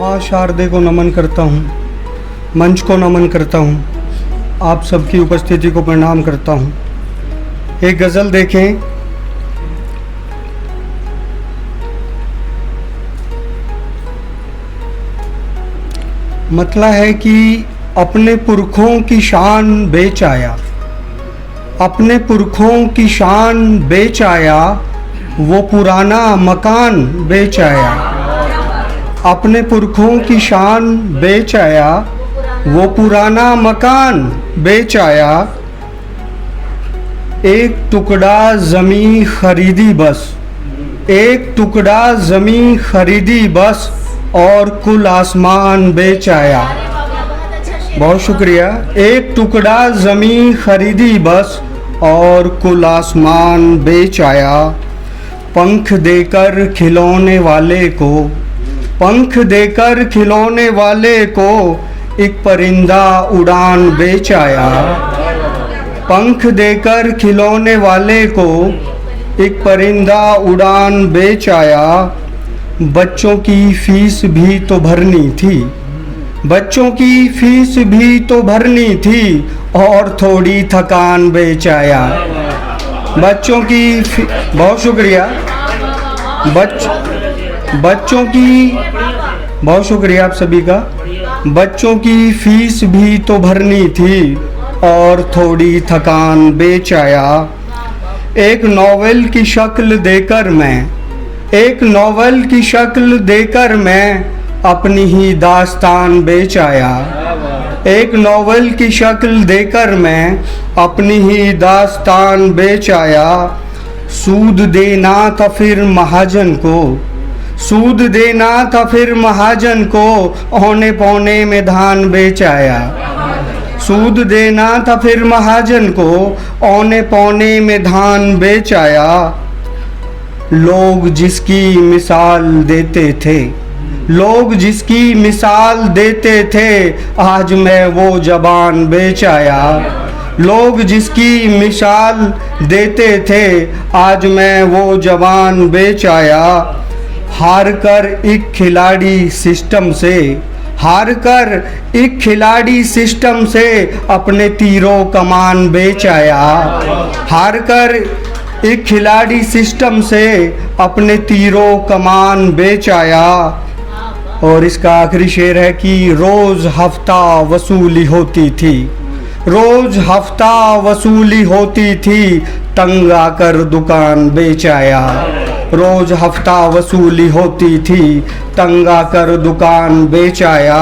माँ शारदे को नमन करता हूँ, मंच को नमन करता हूँ, आप सबकी उपस्थिति को प्रणाम करता हूँ। एक गज़ल देखें। मतला है कि अपने पुरखों की शान बेच आया, अपने पुरखों की शान बेच आया, वो पुराना मकान बेच आया। अपने पुरखों की शान बेच आया, वो पुराना मकान बेच आया। एक टुकड़ा ज़मीं खरीदी बस, एक टुकड़ा ज़मीं खरीदी बस, और कुल आसमान बेच आया। बहुत शुक्रिया। एक टुकड़ा ज़मीं खरीदी बस, और कुल आसमान बेच आया। पंख देकर खिलौने वाले को, पंख देकर खिलौने वाले को, एक परिंदा उड़ान बेच आया। पंख देकर खिलौने वाले को, एक परिंदा उड़ान बेच आया। बच्चों की फीस भी तो भरनी थी, बच्चों की फीस भी तो भरनी थी, और थोड़ी थकान बेच आया। बच्चों की बहुत शुक्रिया। बच्चों की बहुत शुक्रिया आप सभी का। बच्चों की फीस भी तो भरनी थी, और थोड़ी थकान बेच आया। एक नॉवेल की शक्ल देकर मैं, एक नॉवेल की शक्ल देकर मैं, अपनी ही दास्तान बेच आया। एक नॉवेल की शक्ल देकर मैं, अपनी ही दास्तान बेच आया। सूद देना था फिर महाजन को, सूद देना था फिर महाजन को, औने पौने में धान बेच आया। सूद देना था फिर महाजन को, औने पौने में धान बेच आया। लोग जिसकी मिसाल देते थे, लोग जिसकी मिसाल देते थे, आज मैं वो ज़बान बेच आया। लोग जिसकी मिसाल देते थे, आज मैं वो ज़बान बेच आया। हार कर एक खिलाड़ी सिस्टम से, हार कर एक खिलाड़ी सिस्टम से, अपने तीरों कमान बेच आया। हार कर एक खिलाड़ी सिस्टम से, अपने तीरों कमान बेच आया। और इसका आखिरी शेर है कि रोज़ हफ्ता वसूली होती थी, रोज़ हफ्ता वसूली होती थी, तंग आकर दुकान बेच आया। रोज़ हफ्ता वसूली होती थी, तंग आकर दुकान बेच आया।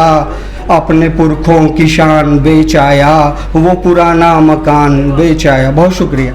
अपने पुरखों की शान बेच आया, वो पुराना मकान बेच आया। बहुत शुक्रिया।